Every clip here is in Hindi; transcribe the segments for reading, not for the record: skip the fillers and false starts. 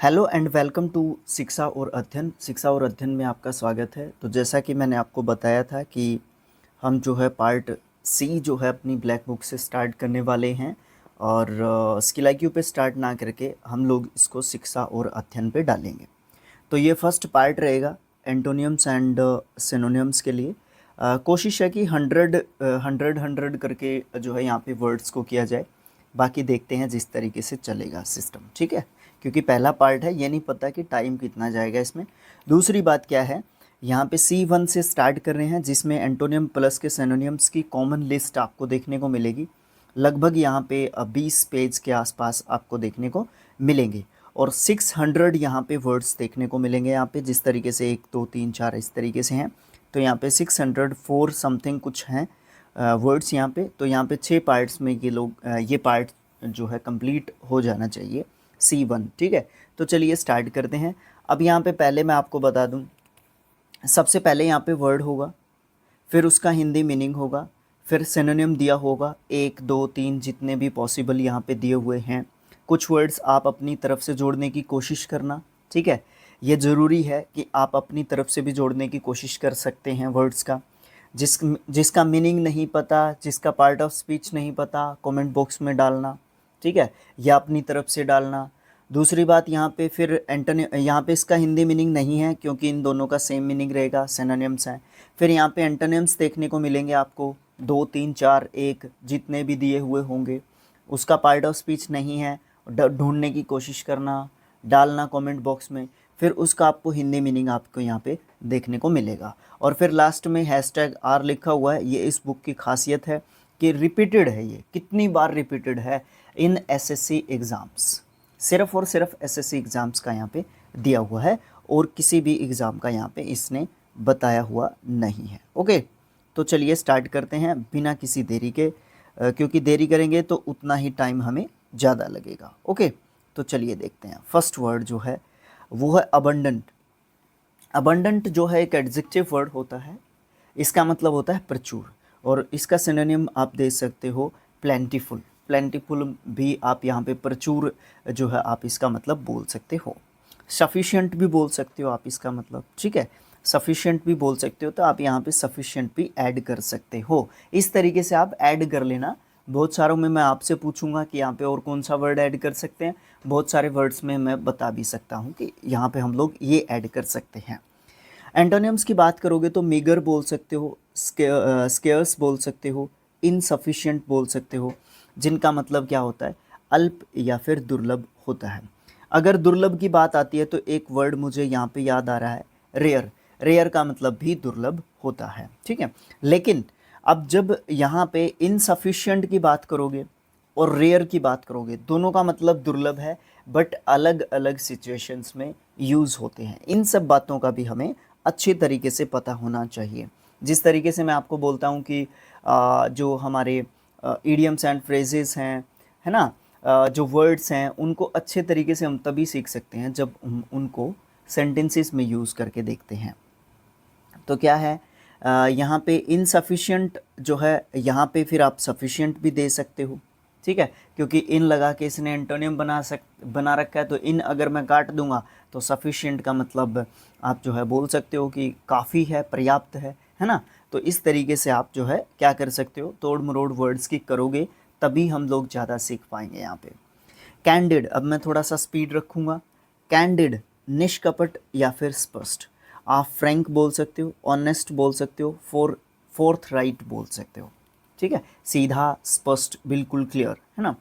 हेलो एंड वेलकम टू शिक्षा और अध्ययन में आपका स्वागत है। तो जैसा कि मैंने आपको बताया था कि हम जो है पार्ट सी जो है अपनी ब्लैक बुक से स्टार्ट करने वाले हैं और स्किल आईक्यू पे स्टार्ट ना करके हम लोग इसको शिक्षा और अध्ययन पे डालेंगे। तो ये फर्स्ट पार्ट रहेगा एंटोनियम्स एंड सिनोनियम्स के लिए। कोशिश है कि 100 करके जो है यहाँ पे वर्ड्स को किया जाए। बाकी देखते हैं जिस तरीके से चलेगा सिस्टम, ठीक है, क्योंकि पहला पार्ट है, ये नहीं पता कि टाइम कितना जाएगा इसमें। दूसरी बात क्या है, यहाँ पे C1 से स्टार्ट कर रहे हैं जिसमें एंटोनियम प्लस के सिनोनियम्स की कॉमन लिस्ट आपको देखने को मिलेगी। लगभग यहाँ पे 20 पेज के आसपास आपको देखने को मिलेंगे और 600 यहाँ पे वर्ड्स देखने को मिलेंगे। यहाँ पे जिस तरीके से 1 2 3 4 इस तरीके से हैं, तो यहाँ पे 604 समथिंग कुछ हैं वर्ड्स यहाँ पे। तो यहाँ पे 6 पार्ट्स में ये पार्ट जो है कंप्लीट हो जाना चाहिए C1, ठीक है। तो चलिए स्टार्ट करते हैं। अब यहाँ पे पहले मैं आपको बता दूँ, सबसे पहले यहाँ पे वर्ड होगा, फिर उसका हिंदी मीनिंग होगा, फिर सिनोनिम दिया होगा 1 2 3 जितने भी पॉसिबल यहाँ पे दिए हुए हैं। कुछ वर्ड्स आप अपनी तरफ से जोड़ने की कोशिश करना, ठीक है। ये ज़रूरी है कि आप अपनी तरफ से भी जोड़ने की कोशिश कर सकते हैं वर्ड्स का। जिसका मीनिंग नहीं पता, जिसका पार्ट ऑफ स्पीच नहीं पता, कमेंट बॉक्स में डालना, ठीक है, या अपनी तरफ से डालना। दूसरी बात यहाँ पे फिर यहाँ पे इसका हिंदी मीनिंग नहीं है क्योंकि इन दोनों का सेम मीनिंग रहेगा, सिनोनिम्स हैं। फिर यहाँ पे एंटोनिम्स देखने को मिलेंगे आपको 2 3 4 1 जितने भी दिए हुए होंगे। उसका पार्ट ऑफ स्पीच नहीं है, ढूंढने की कोशिश करना, डालना कमेंट बॉक्स में। फिर उसका आपको हिंदी मीनिंग आपको यहाँ पे देखने को मिलेगा। और फिर लास्ट में #R लिखा हुआ है। ये इस बुक की खासियत है कि रिपीटेड है, ये कितनी बार रिपीटेड है इन एसएससी एग्ज़ाम्स, सिर्फ और सिर्फ एसएससी एग्ज़ाम्स का यहाँ पे दिया हुआ है और किसी भी एग्ज़ाम का यहाँ पे इसने बताया हुआ नहीं है। ओके, तो चलिए स्टार्ट करते हैं बिना किसी देरी के, क्योंकि देरी करेंगे तो उतना ही टाइम हमें ज़्यादा लगेगा। ओके, तो चलिए देखते हैं। फर्स्ट वर्ड जो है वो है अबंडेंट। अबंडेंट जो है एक एडजेक्टिव वर्ड होता है, इसका मतलब होता है प्रचुर, और इसका सिनोनिम आप दे सकते हो प्लेंटीफुल। प्लेंटीफुल भी आप यहाँ पे प्रचुर जो है आप इसका मतलब बोल सकते हो। सफिशिएंट भी बोल सकते हो आप इसका मतलब, ठीक है, सफिशिएंट भी बोल सकते हो, तो आप यहाँ पे सफिशिएंट भी ऐड कर सकते हो। इस तरीके से आप ऐड कर लेना। बहुत सारों में मैं आपसे पूछूंगा कि यहाँ पे और कौन सा वर्ड ऐड कर सकते हैं, बहुत सारे वर्ड्स में मैं बता भी सकता हूँ कि यहाँ पे हम लोग ये ऐड कर सकते हैं। एंटोनिम्स की बात करोगे तो मीगर बोल सकते हो, स्केर्स बोल सकते हो, इनसफिशिएंट बोल सकते हो, जिनका मतलब क्या होता है, अल्प या फिर दुर्लभ होता है। अगर दुर्लभ की बात आती है तो एक वर्ड मुझे यहाँ पे याद आ रहा है, रेयर। रेयर का मतलब भी दुर्लभ होता है, ठीक है। लेकिन अब जब यहाँ पे इनसफिशिएंट की बात करोगे और रेयर की बात करोगे, दोनों का मतलब दुर्लभ है, बट अलग अलग सिचुएशंस में यूज़ होते हैं। इन सब बातों का भी हमें अच्छे तरीके से पता होना चाहिए। जिस तरीके से मैं आपको बोलता हूँ कि जो हमारे इडियम्स एंड फ्रेजेस हैं, है ना, जो वर्ड्स हैं, उनको अच्छे तरीके से हम तभी सीख सकते हैं जब हम उनको सेंटेंसेस में यूज़ करके देखते हैं। तो क्या है, यहाँ पे इनसफिशिएंट जो है, यहाँ पे फिर आप सफिशिएंट भी दे सकते हो, ठीक है, क्योंकि इन लगा के इसने एंटोनियम बना रखा है। तो इन अगर मैं काट दूंगा तो सफिशिएंट का मतलब आप जो है बोल सकते हो कि काफ़ी है, पर्याप्त है ना। तो इस तरीके से आप जो है क्या कर सकते हो, तोड़ मरोड़ वर्ड्स की करोगे तभी हम लोग ज़्यादा सीख पाएंगे यहाँ पे। कैंडिड, अब मैं थोड़ा सा स्पीड रखूँगा। कैंडिड, निष्कपट या फिर स्पष्ट। आप फ्रैंक बोल सकते हो, ऑनेस्ट बोल सकते हो, फोर्थ राइट बोल सकते हो, ठीक है, सीधा, स्पष्ट, बिल्कुल क्लियर, है ना।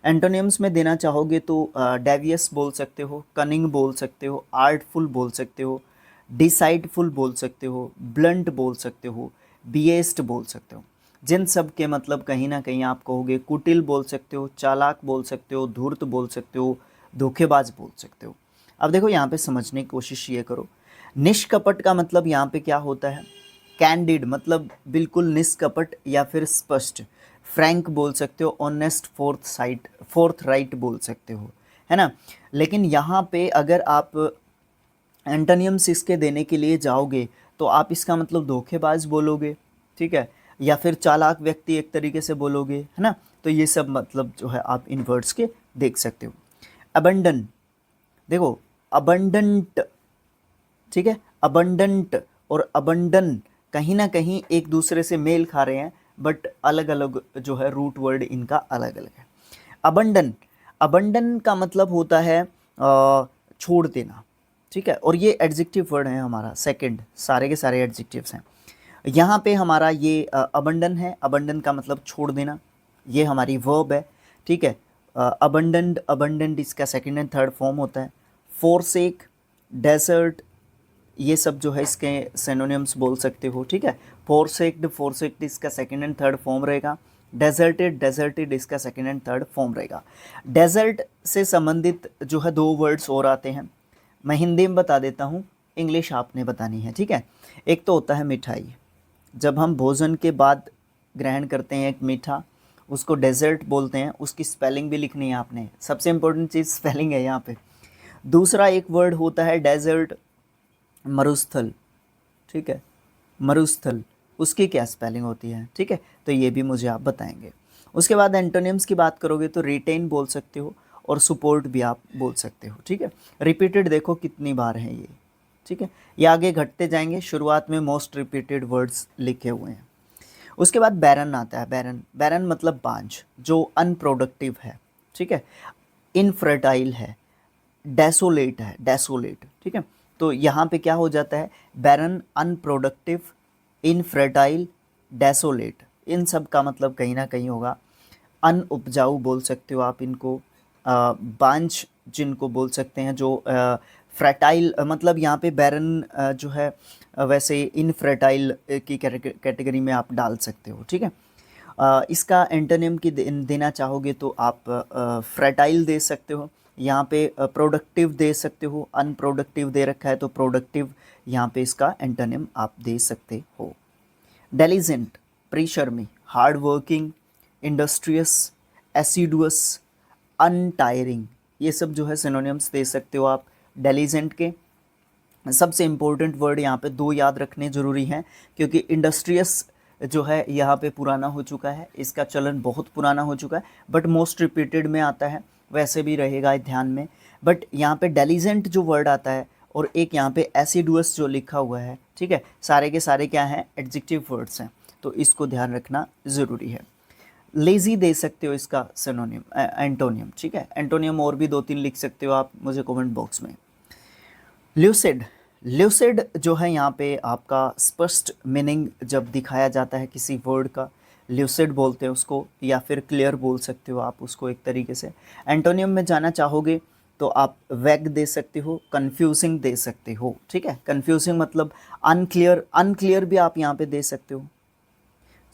एंटोनियम्स में देना चाहोगे तो डेवियस बोल सकते हो, कनिंग बोल सकते हो, आर्टफुल बोल सकते हो, डिसाइडफुल बोल सकते हो, ब्लंट बोल सकते हो, बिएस्ट बोल सकते हो। जिन सब के मतलब कहीं ना कहीं आप कहोगे, कुटिल बोल सकते हो, चालाक बोल सकते हो, धूर्त बोल सकते हो, धोखेबाज बोल सकते हो। अब देखो यहाँ पे समझने की कोशिश ये करो, निष्कपट का मतलब यहाँ पे क्या होता है, कैंडिड मतलब बिल्कुल निष्कपट या फिर स्पष्ट। फ्रैंक बोल सकते हो, ऑनेस्ट, फोर्थ राइट बोल सकते हो, है ना। लेकिन यहाँ पे अगर आप एंटोनियम्स इसके देने के लिए जाओगे तो आप इसका मतलब धोखेबाज बोलोगे, ठीक है, या फिर चालाक व्यक्ति एक तरीके से बोलोगे, है ना। तो ये सब मतलब जो है आप इन वर्ड्स के देख सकते हो। अबंडन, देखो अबंडेंट, ठीक है। अबंडेंट और अबंडन कहीं ना कहीं एक दूसरे से मेल खा रहे हैं, बट अलग अलग जो है रूट वर्ड इनका अलग अलग है। अबंडन, अबंडन का मतलब होता है छोड़ देना, ठीक है। और ये एडजेक्टिव वर्ड है हमारा सेकंड, सारे के सारे एडजेक्टिव्स हैं। यहाँ पे हमारा ये अबंडन है, अबंडन का मतलब छोड़ देना, ये हमारी वर्ब है, ठीक है। अबंडेंट, अबंडेंट इसका सेकंड एंड थर्ड फॉर्म होता है। फोरसेक, डेजर्ट, ये सब जो है इसके सिनोनिम्स बोल सकते हो, ठीक है। फोरसेक्ड, फोरसेक्ड इसका सेकंड एंड थर्ड फॉर्म रहेगा। डेजर्टेड, डेजर्टेड इसका सेकंड एंड थर्ड फॉर्म रहेगा। डेजर्ट से संबंधित जो है दो वर्ड्स और आते हैं, मैं हिंदी में बता देता हूँ, इंग्लिश आपने बतानी है, ठीक है। एक तो होता है मिठाई, जब हम भोजन के बाद ग्रहण करते हैं एक मीठा, उसको डेजर्ट बोलते हैं। उसकी स्पेलिंग भी लिखनी है आपने, सबसे इम्पोर्टेंट चीज़ स्पेलिंग है यहाँ पे। दूसरा एक वर्ड होता है डेजर्ट, मरुस्थल, ठीक है। मरुस्थल, उसकी क्या स्पेलिंग होती है, ठीक है, तो ये भी मुझे आप बताएंगे। उसके बाद एंटोनिम्स की बात करोगे तो रिटेन बोल सकते हो और सपोर्ट भी आप बोल सकते हो, ठीक है। रिपीटेड देखो कितनी बार है ये, ठीक है। ये आगे घटते जाएंगे, शुरुआत में मोस्ट रिपीटेड वर्ड्स लिखे हुए हैं। उसके बाद बैरन आता है, बैरन, बैरन मतलब बांझ, जो अनप्रोडक्टिव है, ठीक है। इनफर्टाइल है, डेसोलेट है, डेसोलेट, ठीक है। तो यहाँ पे क्या हो जाता है, बैरन, अनप्रोडक्टिव, इनफर्टाइल, डेसोलेट, इन सब का मतलब कहीं ना कहीं होगा अनउपजाऊ बोल सकते हो आप इनको, बांझ जिनको बोल सकते हैं, जो फ्रटाइल, मतलब यहाँ पे बैरन जो है वैसे इनफ्रटाइल की कैटेगरी में आप डाल सकते हो, ठीक है। इसका एंटोनिम की देना चाहोगे तो आप फ्रटाइल दे सकते हो, यहाँ पे प्रोडक्टिव दे सकते हो, अनप्रोडक्टिव दे रखा है तो प्रोडक्टिव यहाँ पे इसका एंटोनिम आप दे सकते हो। डेलिजेंट, प्रीशर्मी, हार्ड वर्किंग, इंडस्ट्रियस, एसिडुअस, अनटायरिंग, ये सब जो है सिनोनिम्स दे सकते हो आप डेलिजेंट के। सबसे इम्पोर्टेंट वर्ड यहाँ पे दो याद रखने ज़रूरी हैं, क्योंकि इंडस्ट्रियस जो है यहाँ पे पुराना हो चुका है, इसका चलन बहुत पुराना हो चुका है, बट मोस्ट रिपीटेड में आता है, वैसे भी रहेगा ध्यान में। बट यहाँ पे डेलिजेंट जो वर्ड आता है और एक यहाँ पे एसिडुअस जो लिखा हुआ है, ठीक है, सारे के सारे क्या हैं, एडजेक्टिव वर्ड्स हैं, तो इसको ध्यान रखना ज़रूरी है। लेज़ी दे सकते हो इसका सिनोनिम, एंटोनियम, ठीक है। एंटोनियम और भी दो तीन लिख सकते हो आप मुझे कमेंट बॉक्स में। ल्यूसिड, ल्यूसिड जो है यहाँ पे आपका स्पष्ट मीनिंग जब दिखाया जाता है किसी वर्ड का, ल्यूसिड बोलते हैं उसको, या फिर क्लियर बोल सकते हो आप उसको एक तरीके से। एंटोनियम में जाना चाहोगे तो आप वैग दे सकते हो, कंफ्यूजिंग दे सकते हो, ठीक है। कंफ्यूजिंग मतलब अनक्लियर, अनक्लियर भी आप यहाँ पे दे सकते हो,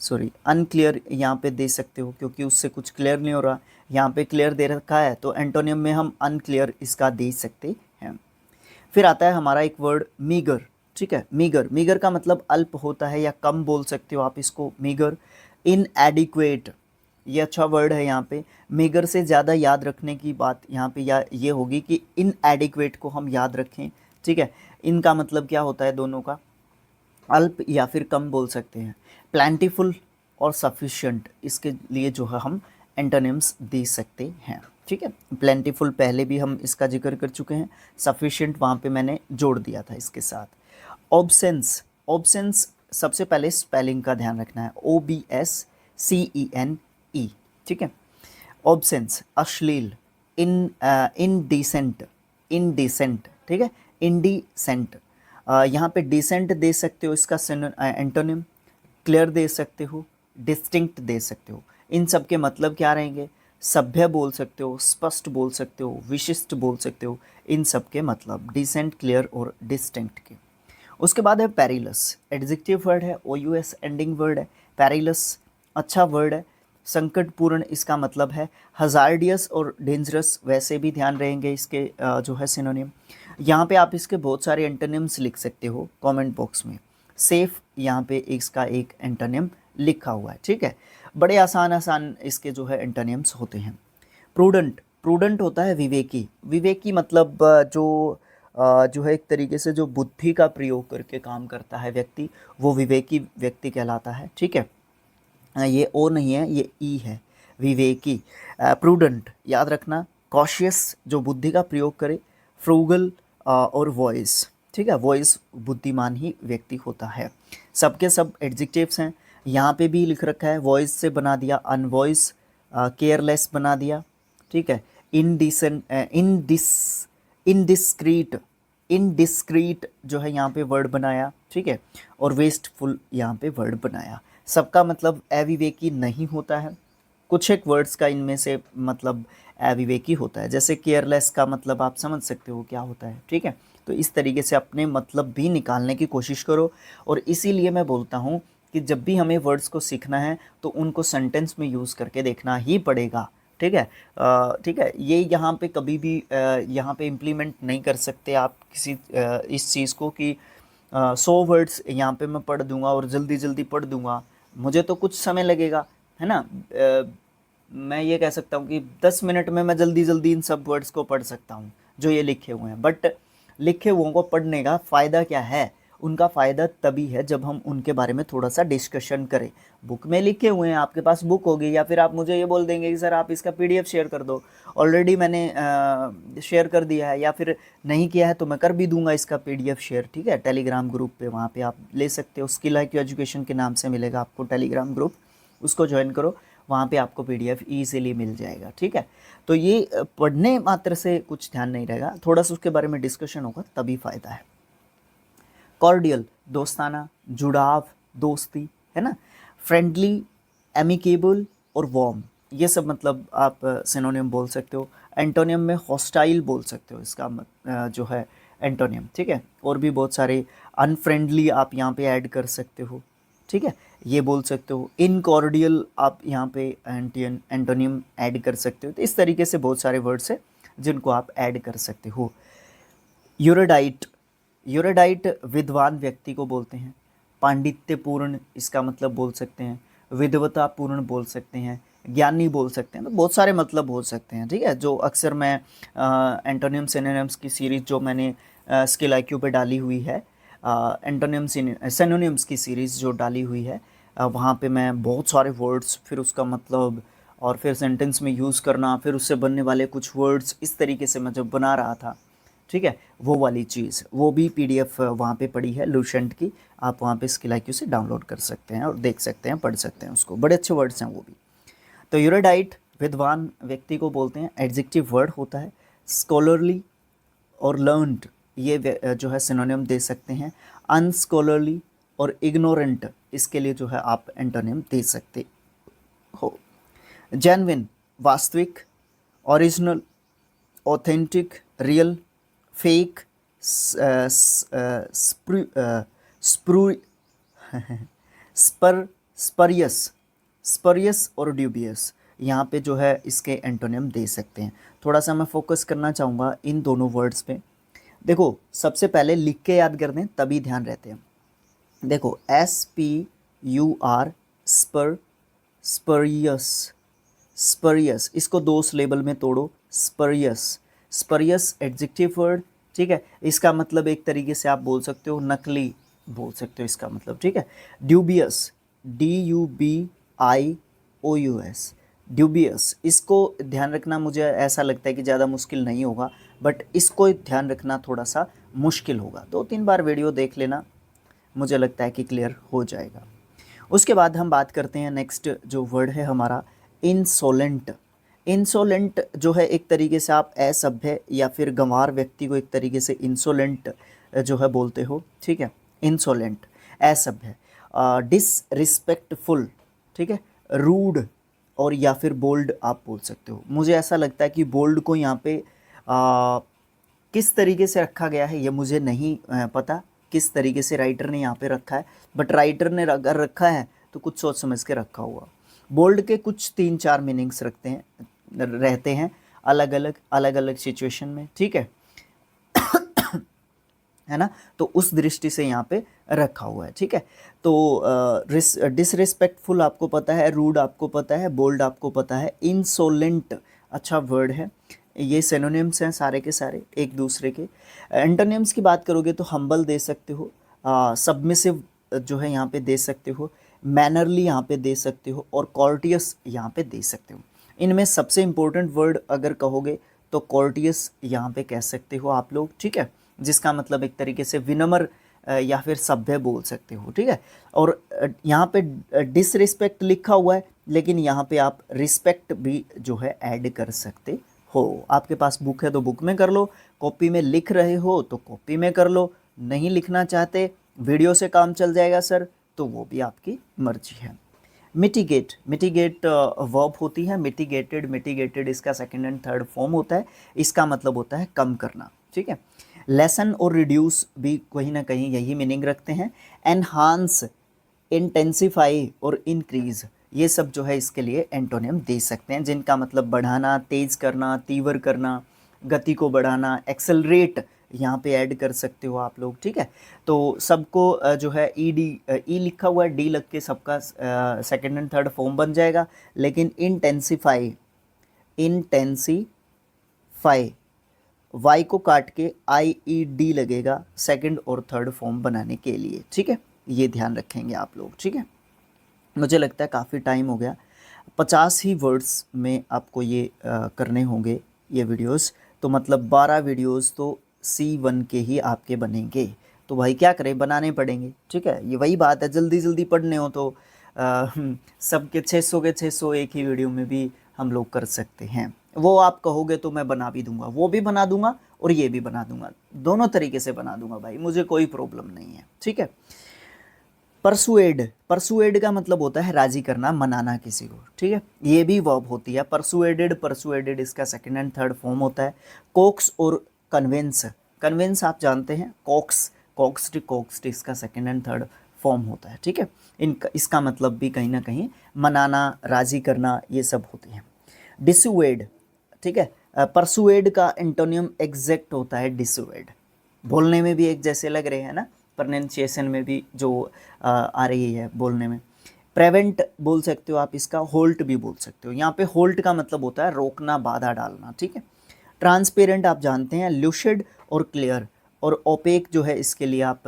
सॉरी अनक्लियर यहाँ पे दे सकते हो, क्योंकि उससे कुछ क्लियर नहीं हो रहा, यहाँ पे क्लियर दे रखा है तो एंटोनियम में हम अनक्लियर इसका दे सकते हैं। फिर आता है हमारा एक वर्ड मीगर, ठीक है। मीगर, मीगर का मतलब अल्प होता है या कम बोल सकते हो आप इसको, मीगर। इनएडिक्वेट, ये अच्छा वर्ड है यहाँ पे। मीगर से ज़्यादा याद रखने की बात यहाँ पे ये होगी कि इनएडिक्वेट को हम याद रखें, ठीक है। इनका मतलब क्या होता है, दोनों का अल्प या फिर कम बोल सकते हैं। प्लांटीफुल और सफिशिएंट, इसके लिए जो है हम एंटोनिम्स दे सकते हैं, ठीक है। प्लेंटीफुल पहले भी हम इसका जिक्र कर चुके हैं, सफिशिएंट वहाँ पे मैंने जोड़ दिया था इसके साथ। ऑब्सेंस, ऑब्सेंस सबसे पहले स्पेलिंग का ध्यान रखना है, OBSCENE, ठीक है। ऑब्सेंस, अश्लील, इनडिसेंट, इनडिसेंट, ठीक है, इनडिसेंट। यहाँ पे डिसेंट दे सकते हो इसका एंटोनिम, क्लियर दे सकते हो, डिस्टिंक्ट दे सकते हो। इन सब के मतलब क्या रहेंगे, सभ्य बोल सकते हो, स्पष्ट बोल सकते हो, विशिष्ट बोल सकते हो, इन सब के मतलब डिसेंट, क्लियर और डिस्टिंक्ट के। उसके बाद है पेरिलस, एडजेक्टिव वर्ड है, OUS एंडिंग वर्ड है। पेरिलस अच्छा वर्ड है, संकटपूर्ण इसका मतलब है। हजार्डियस और डेंजरस वैसे भी ध्यान रहेंगे इसके जो है सिनोनिम। यहाँ पे आप इसके बहुत सारे एंटोनिम्स लिख सकते हो कमेंट बॉक्स में। सेफ यहाँ पे इसका एक एंटोनिम लिखा हुआ है, ठीक है। बड़े आसान आसान इसके जो है एंटोनिम्स होते हैं। प्रूडेंट, प्रूडेंट होता है विवेकी, विवेकी मतलब जो है एक तरीके से जो बुद्धि का प्रयोग करके काम करता है व्यक्ति, वो विवेकी व्यक्ति कहलाता है, ठीक है। ये ओ नहीं है, ये ई है, विवेकी। प्रूडेंट याद रखना, कॉशियस जो बुद्धि का प्रयोग करे, फ्रूगल और वॉइस, ठीक है। वॉइस बुद्धिमान ही व्यक्ति होता है। सबके सब एडजेक्टिव्स हैं। यहाँ पे भी लिख रखा है, वॉइस से बना दिया अनवॉइस, केयरलेस बना दिया, ठीक है। इनडिसेंट, इनडिस्क्रीट, इनडिस्क्रीट जो है यहाँ पे वर्ड बनाया, ठीक है। और वेस्टफुल यहाँ पे वर्ड बनाया। सबका मतलब अविवेकी नहीं होता है, कुछ एक वर्ड्स का इनमें से मतलब अविवेकी होता है। जैसे केयरलेस का मतलब आप समझ सकते हो क्या होता है, ठीक है। तो इस तरीके से अपने मतलब भी निकालने की कोशिश करो। और इसीलिए मैं बोलता हूँ कि जब भी हमें वर्ड्स को सीखना है तो उनको सेंटेंस में यूज़ करके देखना ही पड़ेगा, ठीक है। ठीक है, ये यहाँ पे कभी भी यहाँ पे इम्प्लीमेंट नहीं कर सकते आप किसी इस चीज़ को कि 100 वर्ड्स यहाँ पे मैं पढ़ दूंगा और जल्दी जल्दी पढ़ दूंगा, मुझे तो कुछ समय लगेगा, है ना। मैं ये कह सकता हूँ कि 10 मिनट में मैं जल्दी जल्दी इन सब वर्ड्स को पढ़ सकता हूँ जो ये लिखे हुए हैं। बट लिखे हुओं को पढ़ने का फ़ायदा क्या है? उनका फ़ायदा तभी है जब हम उनके बारे में थोड़ा सा डिस्कशन करें। बुक में लिखे हुए हैं, आपके पास बुक होगी, या फिर आप मुझे ये बोल देंगे कि सर आप इसका पीडीएफ शेयर कर दो, ऑलरेडी मैंने शेयर कर दिया है, या फिर नहीं किया है तो मैं कर भी दूंगा इसका पीडीएफ शेयर, ठीक है। टेलीग्राम ग्रुप पे वहाँ पे आप ले सकते हो, स्किल IQ एजुकेशन के नाम से मिलेगा आपको टेलीग्राम ग्रुप, उसको ज्वाइन करो, वहाँ पे आपको पीडीएफ ईजिली मिल जाएगा, ठीक है। तो ये पढ़ने मात्र से कुछ ध्यान नहीं रहेगा, थोड़ा सा उसके बारे में डिस्कशन होगा तभी फ़ायदा है। कॉर्डियल दोस्ताना, जुड़ाव, दोस्ती, है ना। फ्रेंडली, एमिकेबल और वार्म, ये सब मतलब आप सिनोनिम बोल सकते हो। एंटोनियम में हॉस्टाइल बोल सकते हो, इसका जो है एंटोनियम, ठीक है। और भी बहुत सारे, अनफ्रेंडली आप यहाँ पे ऐड कर सकते हो, ठीक है, ये बोल सकते हो। इनकॉर्डियल आप यहाँ पे एंटोनियम ऐड कर सकते हो। तो इस तरीके से बहुत सारे वर्ड्स हैं जिनको आप ऐड कर सकते हो। यूरोडाइट, यूरोडाइट विद्वान व्यक्ति को बोलते हैं। पांडित्यपूर्ण इसका मतलब बोल सकते हैं, विद्वतापूर्ण बोल सकते हैं, ज्ञानी बोल सकते हैं। तो बहुत सारे मतलब बोल सकते हैं, ठीक है। जो अक्सर मैं एंटोनियम सिनोनिम्स की सीरीज़ जो मैंने स्किल IQ पे डाली हुई है, एंटोनियम सिनोनिम्स की सीरीज़ जो डाली हुई है, वहाँ पे मैं बहुत सारे वर्ड्स, फिर उसका मतलब, और फिर सेंटेंस में यूज़ करना, फिर उससे बनने वाले कुछ वर्ड्स, इस तरीके से मैं जब बना रहा था, ठीक है, वो वाली चीज़, वो भी PDF वहाँ पे पड़ी है लूसेंट की, आप वहाँ पे स्किल IQ से डाउनलोड कर सकते हैं और देख सकते हैं, पढ़ सकते हैं उसको, बड़े अच्छे वर्ड्स हैं वो भी। तो यूरोडाइट विद्वान व्यक्ति को बोलते हैं। एडजेक्टिव वर्ड होता है। स्कॉलरली और लर्नड, ये जो है सिनोनिम दे सकते हैं। अनस्कॉलरली और इग्नोरेंट, इसके लिए जो है आप एंटोनिम दे सकते हो। जेन्युइन वास्तविक, ओरिजिनल, ऑथेंटिक रियल, फेक, स्प्रू स्पर स्परियस, स्परियस और ड्यूबियस, यहाँ पे जो है इसके एंटोनिम दे सकते हैं। थोड़ा सा मैं फोकस करना चाहूँगा इन दोनों वर्ड्स पे। देखो, सबसे पहले लिख के याद कर दें तभी ध्यान रहते हैं। देखो, SPUR, स्पर, स्परियस, स्परियस, इसको 2 सिलेबल में तोड़ो। स्परियस, स्परियस एडजेक्टिव वर्ड, ठीक है। इसका मतलब एक तरीके से आप बोल सकते हो नकली, बोल सकते हो इसका मतलब, ठीक है। ड्यूबियस, DUBIOUS, ड्यूबियस, इसको ध्यान रखना, मुझे ऐसा लगता है कि ज़्यादा मुश्किल नहीं होगा, बट इसको ध्यान रखना थोड़ा सा मुश्किल होगा। 2-3 बार वीडियो देख लेना, मुझे लगता है कि क्लियर हो जाएगा। उसके बाद हम बात करते हैं, नेक्स्ट जो वर्ड है हमारा इंसोलेंट। इंसोलेंट जो है एक तरीके से आप असभ्य या फिर गंवार व्यक्ति को एक तरीके से इंसोलेंट जो है बोलते हो, ठीक है। इंसोलेंट, असभ्य। डिसरिस्पेक्टफुल, ठीक है, रूड और या फिर बोल्ड आप बोल सकते हो। मुझे ऐसा लगता है कि बोल्ड को यहाँ पे किस तरीके से रखा गया है ये मुझे नहीं पता, किस तरीके से राइटर ने यहाँ पे रखा है, बट राइटर ने अगर रखा है तो कुछ सोच समझ के रखा हुआ। बोल्ड के कुछ 3-4 मीनिंग्स रहते हैं अलग अलग सिचुएशन में, ठीक है ना। तो उस दृष्टि से यहाँ पे रखा हुआ है, ठीक है। तो डिसरिस्पेक्टफुल आपको पता है, रूड आपको पता है, बोल्ड आपको पता है, इंसोलेंट अच्छा वर्ड है। ये सिनोनिम्स हैं सारे के सारे एक दूसरे के। एंटोनिम्स की बात करोगे तो हम्बल दे सकते हो, सबमिसिव जो है यहाँ पे दे सकते हो, मैनरली यहाँ पे दे सकते हो, और कॉर्टियस यहाँ पे दे सकते हो। इनमें सबसे इम्पोर्टेंट वर्ड अगर कहोगे तो कॉर्टियस यहाँ पे कह सकते हो आप लोग, ठीक है। जिसका मतलब एक तरीके से विनम्र या फिर सभ्य बोल सकते हो, ठीक है। और यहाँ पे डिसरिस्पेक्ट लिखा हुआ है, लेकिन यहाँ पे आप रिस्पेक्ट भी जो है ऐड कर सकते हो। आपके पास बुक है तो बुक में कर लो, कॉपी में लिख रहे हो तो कॉपी में कर लो, नहीं लिखना चाहते वीडियो से काम चल जाएगा सर, तो वो भी आपकी मर्जी है। मिटिगेट, मिटिगेट वर्ब होती है, मिटिगेटेड, मिटिगेटेड इसका सेकंड एंड थर्ड फॉर्म होता है, इसका मतलब होता है कम करना, ठीक है। लेसन और रिड्यूस भी कहीं ना कहीं यही मीनिंग रखते हैं। एनहांस, इंटेंसिफाई और इंक्रीज, ये सब जो है इसके लिए एंटोनिम दे सकते हैं, जिनका मतलब बढ़ाना, तेज करना, तीव्र करना, गति को बढ़ाना, एक्सेलरेट यहाँ पे ऐड कर सकते हो आप लोग, ठीक है। तो सबको जो है ई लिखा हुआ है, डी लग के सबका सेकंड एंड थर्ड फॉर्म बन जाएगा, लेकिन इंटेंसिफाई, इंटेंसिफाई वाई को काट के आई ई डी लगेगा सेकंड और थर्ड फॉर्म बनाने के लिए, ठीक है। ये ध्यान रखेंगे आप लोग, ठीक है। मुझे लगता है काफ़ी टाइम हो गया, 50 ही वर्ड्स में आपको ये करने होंगे ये वीडियोस, तो मतलब 12 वीडियोस तो C1 के ही आपके बनेंगे। तो भाई क्या करें, बनाने पड़ेंगे, ठीक है। ये वही बात है, जल्दी जल्दी पढ़ने हो तो सबके 600 के 600 एक ही वीडियो में भी हम लोग कर सकते हैं। वो आप कहोगे तो मैं बना भी दूंगा, वो भी बना दूंगा और ये भी बना दूंगा, दोनों तरीके से बना दूंगा भाई, मुझे कोई प्रॉब्लम नहीं है, ठीक है। परसुएड, परसुएड का मतलब होता है राजी करना, मनाना किसी को, ठीक है। ये भी वर्ब होती है, परसुएडेड, परसुएडेड इसका सेकंड एंड थर्ड फॉर्म होता है। कोक्स और कन्विंस, कन्विंस आप जानते हैं, कोक्स, कोक्स्ड इसका सेकंड एंड थर्ड फॉर्म होता है, ठीक है। इसका मतलब भी कहीं ना कहीं मनाना, राजी करना, ये सब होती हैं। डिसुएड, ठीक है, परसुएड का एंटोनियम एग्जैक्ट होता है डिसुएड, बोलने में भी एक जैसे लग रहे हैं ना, प्रोनाउंसिएशन में भी जो आ रही है बोलने में। प्रेवेंट बोल सकते हो आप इसका, होल्ट भी बोल सकते हो। यहाँ पे होल्ट का मतलब होता है रोकना, बाधा डालना, ठीक है। ट्रांसपेरेंट आप जानते हैं, ल्यूसिड और क्लियर, और ओपेक जो है इसके लिए आप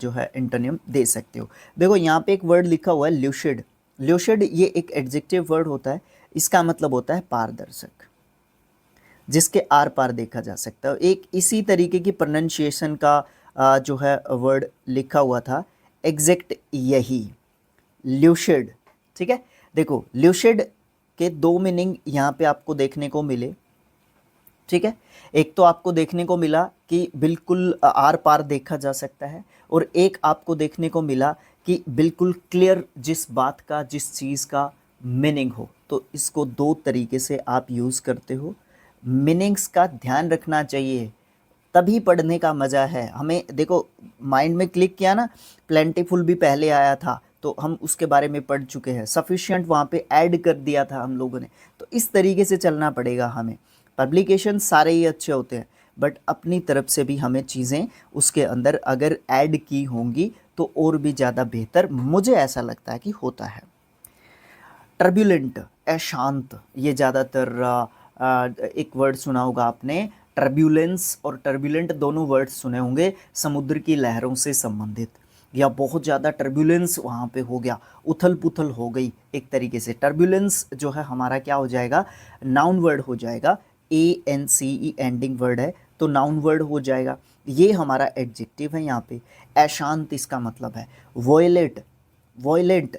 जो है एंटोनिम दे सकते हो। देखो यहाँ पे एक वर्ड लिखा हुआ है ल्यूसिड, ल्यूसिड ये एक एडजेक्टिव वर्ड होता है, इसका मतलब होता है पारदर्शक, जिसके आर पार देखा जा सकता है। एक इसी तरीके की प्रोनाउंसिएशन का जो है वर्ड लिखा हुआ था, एग्जैक्ट यही ल्यूसिड, ठीक है। देखो ल्यूसिड के दो मीनिंग यहाँ पे आपको देखने को मिले, ठीक है। एक तो आपको देखने को मिला कि बिल्कुल आर पार देखा जा सकता है, और एक आपको देखने को मिला कि बिल्कुल क्लियर जिस बात का, जिस चीज़ का मीनिंग हो। तो इसको दो तरीके से आप यूज़ करते हो, मीनिंग्स का ध्यान रखना चाहिए, तभी पढ़ने का मज़ा है हमें। देखो माइंड में क्लिक किया ना, प्लेंटीफुल भी पहले आया था तो हम उसके बारे में पढ़ चुके हैं, सफिशिएंट वहाँ पे ऐड कर दिया था हम लोगों ने, तो इस तरीके से चलना पड़ेगा हमें। पब्लिकेशन सारे ही अच्छे होते हैं, बट अपनी तरफ से भी हमें चीज़ें उसके अंदर अगर ऐड की होंगी तो और भी ज़्यादा बेहतर, मुझे ऐसा लगता है कि होता है। टर्बुलेंट, अशांत, ये ज़्यादातर एक वर्ड सुना होगा आपने, टर्बुलेंस और टर्बुलेंट दोनों वर्ड्स सुने होंगे, समुद्र की लहरों से संबंधित, या बहुत ज़्यादा टर्बुलेंस वहाँ पे हो गया, उथल पुथल हो गई एक तरीके से। टर्बुलेंस जो है हमारा क्या हो जाएगा, नाउन वर्ड हो जाएगा, ANCE एंडिंग वर्ड है तो नाउन वर्ड हो जाएगा, ये हमारा एडजेक्टिव है यहाँ पे। अशांत इसका मतलब है वॉयलेट, वॉयलेंट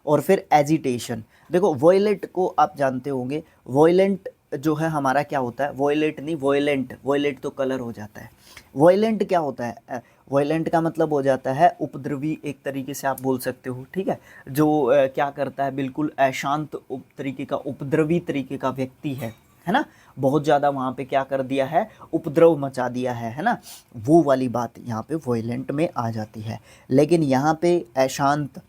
और फिर एजिटेशन। देखो वॉयलेट को आप जानते होंगे, वॉयलेंट जो है हमारा क्या होता है, वॉयलेट नहीं वॉयलेंट, वॉयलेट तो कलर हो जाता है, वॉयलेंट क्या होता है, वॉयलेंट का मतलब हो जाता है उपद्रवी, एक तरीके से आप बोल सकते हो, ठीक है। जो क्या करता है, बिल्कुल अशांत तरीके का, उपद्रवी तरीके का व्यक्ति है ना, बहुत ज़्यादा वहाँ पे क्या कर दिया है, उपद्रव मचा दिया है ना, वो वाली बात यहाँ पे वॉयलेंट में आ जाती है। लेकिन यहाँ पे अशांत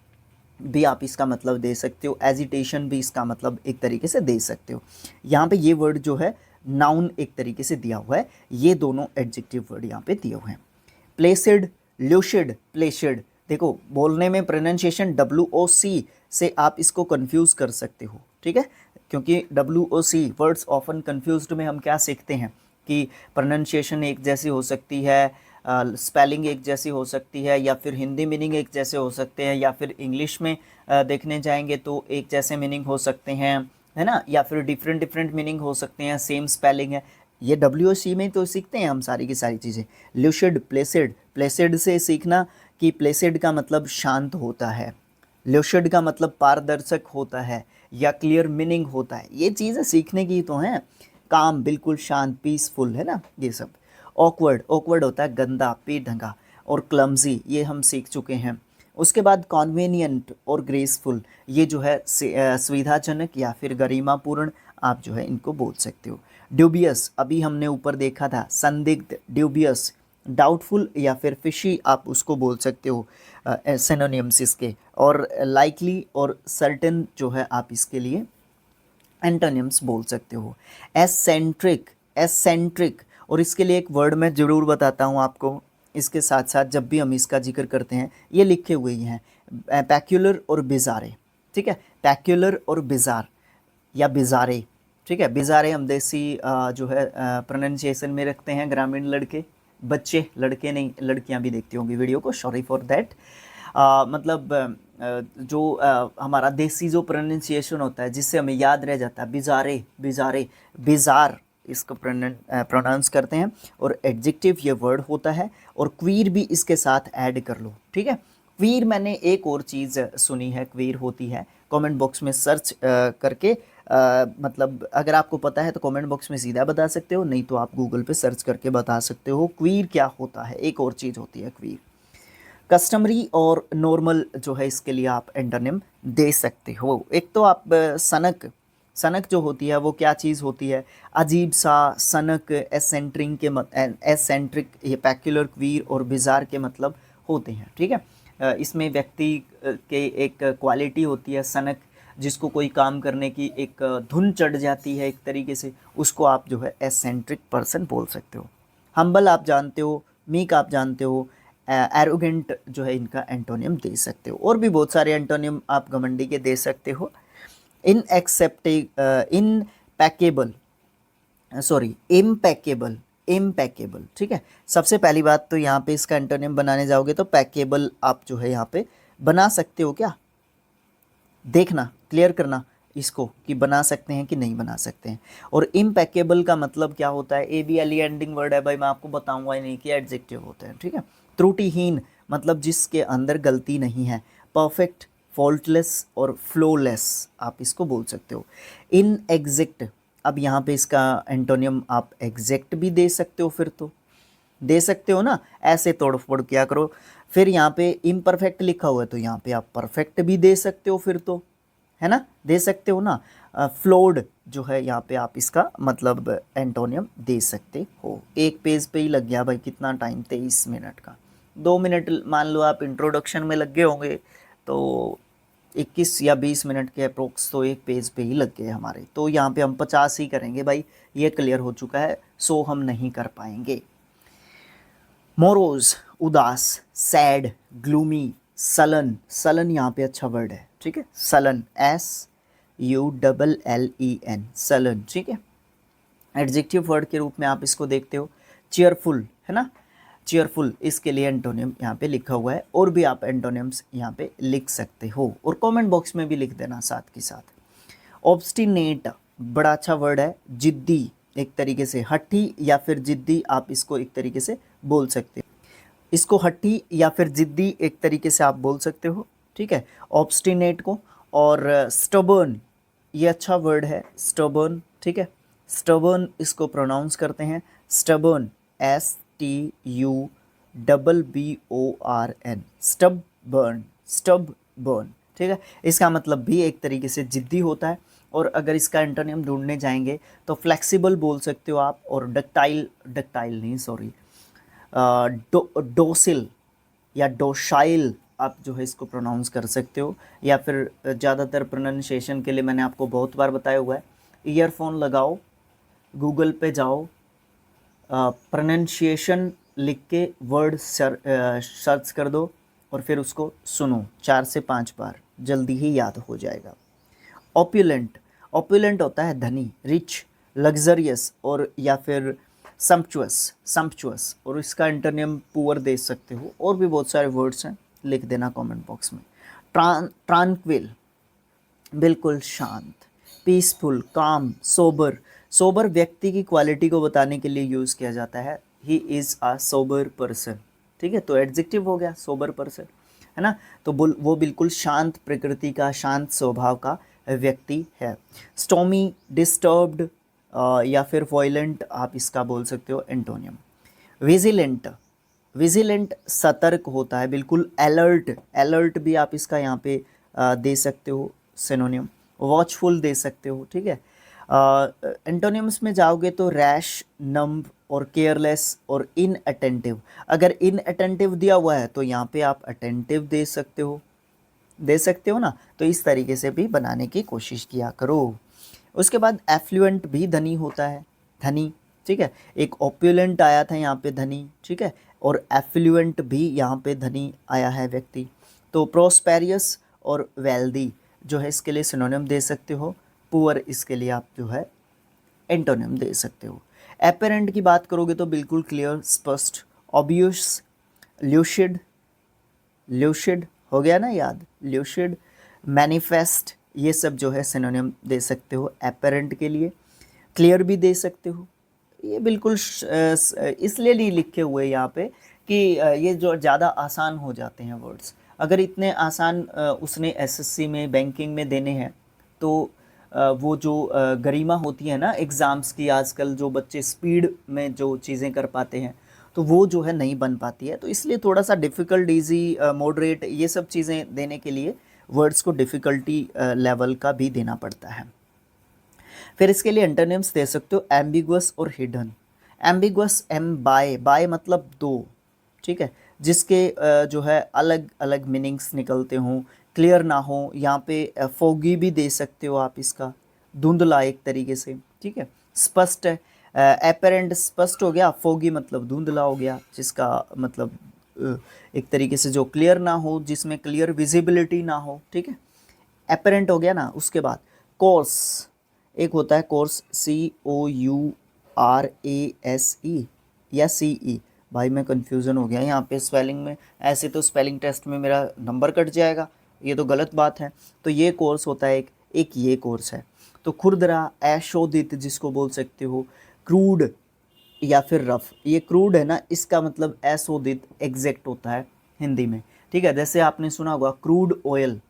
भी आप इसका मतलब दे सकते हो, एजिटेशन भी इसका मतलब एक तरीके से दे सकते हो। यहाँ पे ये वर्ड जो है नाउन एक तरीके से दिया हुआ है, ये दोनों एडजेक्टिव वर्ड यहाँ पे दिए हुए हैं। प्लेसिड, ल्यूसिड, प्लेसिड, देखो बोलने में प्रोनाउंसिएशन WOC से आप इसको कंफ्यूज कर सकते हो, ठीक है, क्योंकि WOC वर्ड्स ऑफन कंफ्यूज्ड में हम क्या सीखते हैं कि प्रोनाउंसिएशन एक जैसी हो सकती है, स्पेलिंग एक जैसी हो सकती है, या फिर हिंदी मीनिंग एक जैसे हो सकते हैं, या फिर इंग्लिश में देखने जाएंगे तो एक जैसे मीनिंग हो सकते हैं, है ना, या फिर डिफरेंट मीनिंग हो सकते हैं, सेम स्पेलिंग है। ये WOC में तो सीखते हैं हम सारी की सारी चीज़ें। ल्यूसिड, प्लेसिड, प्लेसिड से सीखना कि प्लेसिड का मतलब शांत होता है, ल्यूसिड का मतलब पारदर्शक होता है या क्लियर मीनिंग होता है, ये चीज़ें सीखने की तो हैं। काम, बिल्कुल शांत, पीसफुल, है ना, ये सब। ऑकवर्ड, ऑकवर्ड होता है गंदा, बेढंगा। और क्लमजी, ये हम सीख चुके हैं। उसके बाद कॉन्वेनियंट और ग्रेसफुल, ये जो है सुविधाजनक या फिर गरिमापूर्ण, आप जो है इनको बोल सकते हो। ड्यूबियस, अभी हमने ऊपर देखा था, संदिग्ध, ड्यूबियस। डाउटफुल या फिर फिशी, आप उसको बोल सकते हो सिनोनिम्स इसके। और लाइकली और सर्टेन जो है आप इसके लिए एंटोनिम्स बोल सकते हो। एसेंट्रिक, एसेंट्रिक, और इसके लिए एक वर्ड मैं ज़रूर बताता हूँ आपको इसके साथ साथ, जब भी हम इसका जिक्र करते हैं ये लिखे हुए ही हैं, पैक्यूलर और बिजारे, ठीक है, पैक्यूलर और बिजार या बिजारे, ठीक है। बिजारे हम देसी जो है प्रोनाउंसिएशन में रखते हैं ग्रामीण लड़के, बच्चे, लड़के नहीं, लड़कियां भी देखती होंगी वीडियो को, सॉरी फॉर दैट। मतलब जो हमारा देसी जो प्रोनाउंसिएशन होता है जिससे हमें याद रह जाता है, बिजारे, बिजारे, बिजार, इसको प्रोनाउंस करते हैं। और एडजेक्टिव ये वर्ड होता है, और क्वीर भी इसके साथ ऐड कर लो, ठीक है। क्वीर, मैंने एक और चीज़ सुनी है, क्वीर होती है, कमेंट बॉक्स में सर्च करके मतलब अगर आपको पता है तो कमेंट बॉक्स में सीधा बता सकते हो, नहीं तो आप गूगल पे सर्च करके बता सकते हो क्वीर क्या होता है। एक और चीज़ होती है क्वीर। कस्टमरी और नॉर्मल जो है इसके लिए आप एंटोनिम दे सकते हो। एक तो आप सनक, सनक जो होती है वो क्या चीज़ होती है, अजीब सा, सनक, एसेंट्रिक के एसेंट्रिक, ये पैक्यूलर, क्वीर और बिजार के मतलब होते हैं, ठीक है। इसमें व्यक्ति के एक क्वालिटी होती है सनक, जिसको कोई काम करने की एक धुन चढ़ जाती है एक तरीके से, उसको आप जो है एसेंट्रिक पर्सन बोल सकते हो। हम्बल आप जानते हो, मीक आप जानते हो, एरोगेंट जो है इनका एंटोनियम दे सकते हो। और भी बहुत सारे एंटोनियम आप घमंडी के दे सकते हो। इनपैकेबल, सॉरी, इम्पैकेबल, इम्पैकेबल, ठीक है। सबसे पहली बात तो यहाँ पे इसका एंटोनियम बनाने जाओगे तो पैकेबल आप जो है यहाँ पे बना सकते हो क्या, देखना, क्लियर करना इसको कि बना सकते हैं कि नहीं बना सकते हैं। और इम्पैकेबल का मतलब क्या होता है, ABLE एंडिंग वर्ड है भाई, मैं आपको बताऊंगा ही नहीं कि एडजेक्टिव होते हैं, ठीक है। त्रुटिहीन मतलब जिसके अंदर गलती नहीं है। परफेक्ट, फॉल्टलेस और फ्लोलेस, आप इसको बोल सकते हो। इनएग्जैक्ट, अब यहाँ पे इसका एंटोनियम आप एग्जैक्ट भी दे सकते हो, फिर तो दे सकते हो ना, ऐसे तोड़ फोड़ किया करो। फिर यहाँ पे इम्परफेक्ट लिखा हुआ है तो यहाँ पे आप परफेक्ट भी दे सकते हो, फिर तो, है ना, दे सकते हो ना। फ्लोड जो है यहाँ पे आप इसका मतलब एंटोनियम दे सकते हो। एक पेज पे ही लग गया भाई, कितना टाइम, 23 मिनट का। 2 मिनट मान लो आप इंट्रोडक्शन में लग गए होंगे, तो 21 या 20 मिनट के अप्रोक्स तो एक पेज पे ही लग गए हमारे। तो यहाँ पे हम 50 ही करेंगे भाई, ये क्लियर हो चुका है, 100 हम नहीं कर पाएंगे। मोरोज, उदास, सैड, ग्लूमी, सलन, सलन यहाँ पे अच्छा वर्ड है, ठीक है, सलन, SULLEN, सलन, ठीक है। एडजेक्टिव वर्ड के रूप में आप इसको देखते हो। चेयरफुल, है ना, चेयरफुल, इसके लिए एंटोनियम यहाँ पे लिखा हुआ है, और भी आप एंटोनियम्स यहाँ पे लिख सकते हो, और कमेंट बॉक्स में भी लिख देना साथ के साथ। ऑब्स्टिनेट, बड़ा अच्छा वर्ड है, जिद्दी, एक तरीके से हठी या फिर जिद्दी, आप इसको एक तरीके से बोल सकते हो, इसको हठी या फिर जिद्दी एक तरीके से आप बोल सकते हो, ठीक है, ऑब्स्टिनेट को। और स्टबर्न, ये अच्छा वर्ड है, स्टबर्न, ठीक है, स्टबर्न इसको प्रोनाउंस करते हैं, स्टबर्न, STUBBORN, स्टबर्न, स्टबर्न, ठीक है। इसका मतलब भी एक तरीके से जिद्दी होता है। और अगर इसका एंटोनियम ढूंढने जाएंगे तो फ्लेक्सिबल बोल सकते हो आप, और डक्टाइल, डक्टाइल नहीं, सॉरी, डोसिल या डोशाइल, आप जो है इसको प्रोनाउंस कर सकते हो। या फिर ज़्यादातर प्रोनाउंसिएशन के लिए मैंने आपको बहुत बार बताया हुआ है, ईयरफोन लगाओ, गूगल पे जाओ, प्रोनाउंसिएशन लिख के वर्ड सर्च कर दो, और फिर उसको सुनो 4 से 5 बार, जल्दी ही याद हो जाएगा। ऑप्युलेंट, ऑप्युलेंट होता है धनी, रिच, लग्जरियस, और या फिर सम्पचुअस, सम्पचुअस, और इसका एंटोनियम पुअर दे सकते हो। और भी बहुत सारे वर्ड्स हैं, लिख देना कमेंट बॉक्स में। ट्रांक्विल, बिल्कुल शांत, पीसफुल, काम, सोबर, सोबर व्यक्ति की क्वालिटी को बताने के लिए यूज़ किया जाता है, he is a sober person, ठीक है, तो एडजेक्टिव हो गया सोबर पर्सन, है ना। तो वो बिल्कुल शांत प्रकृति का, शांत स्वभाव का व्यक्ति है। स्टॉमी, डिस्टर्ब्ड या फिर वॉयलेंट आप इसका बोल सकते हो एंटोनियम। विजिलेंट, विजिलेंट सतर्क होता है, बिल्कुल अलर्ट, अलर्ट भी आप इसका यहाँ पे दे सकते हो सिनोनिम। वॉचफुल दे सकते हो, ठीक है। एंटोनिम्स में जाओगे तो रैश, नम्ब और केयरलेस और इनअटेंटिव। अगर इनअटेंटिव दिया हुआ है तो यहाँ पे आप अटेंटिव दे सकते हो, दे सकते हो ना। तो इस तरीके से भी बनाने की कोशिश किया करो। उसके बाद एफ्लुएंट भी धनी होता है, धनी, ठीक है। एक ओप्युलेंट आया था यहाँ पे धनी, ठीक है, और एफ्लुएंट भी यहाँ पे धनी आया है व्यक्ति। तो प्रोस्पेरियस और वेल्दी जो है इसके लिए सिनोनिम दे सकते हो। पुअर इसके लिए आप जो है एंटोनिम दे सकते हो। एपेरेंट की बात करोगे तो बिल्कुल क्लियर, स्पष्ट, ऑब्वियस, ल्यूसिड, ल्यूसिड हो गया ना याद, ल्यूसिड, मैनिफेस्ट, ये सब जो है सिनोनिम दे सकते हो एपेरेंट के लिए। क्लियर भी दे सकते हो। ये बिल्कुल इसलिए नहीं लिखे हुए यहाँ पे कि ये जो ज़्यादा आसान हो जाते हैं वर्ड्स। अगर इतने आसान उसने एसएससी में, बैंकिंग में देने हैं तो वो जो गरिमा होती है ना एग्ज़ाम्स की, आजकल जो बच्चे स्पीड में जो चीज़ें कर पाते हैं तो वो जो है नहीं बन पाती है। तो इसलिए थोड़ा सा डिफ़िकल्ट, ईजी, मॉडरेट, ये सब चीज़ें देने के लिए वर्ड्स को डिफ़िकल्टी लेवल का भी देना पड़ता है। फिर इसके लिए एंटोनिम्स दे सकते हो एम्बिगुअस और hidden. Ambiguous, ambi, bi मतलब दो, ठीक है, जिसके जो है अलग अलग मीनिंग्स निकलते हों, क्लियर ना हो। यहाँ पे फोगी भी दे सकते हो आप इसका, धुंधला एक तरीके से, ठीक है। स्पष्ट है, एपेरेंट स्पष्ट हो गया, फोगी मतलब धुंधला हो गया, जिसका मतलब एक तरीके से जो क्लियर ना हो, जिसमें क्लियर विजिबिलिटी ना हो, ठीक है, एपेरेंट हो गया ना। उसके बाद कोर्स, एक होता है कोर्स, COURASE या CE, भाई मैं कंफ्यूजन हो गया यहाँ पे स्पेलिंग में। ऐसे तो स्पेलिंग टेस्ट में मेरा नंबर कट जाएगा, ये तो गलत बात है। तो ये कोर्स होता है एक ये कोर्स है। तो खुरदरा, अशोधित जिसको बोल सकते हो, क्रूड या फिर रफ। ये क्रूड है ना, इसका मतलब अशोधित एग्जैक्ट होता है हिंदी में, ठीक है। जैसे आपने सुना होगा क्रूड ऑयल,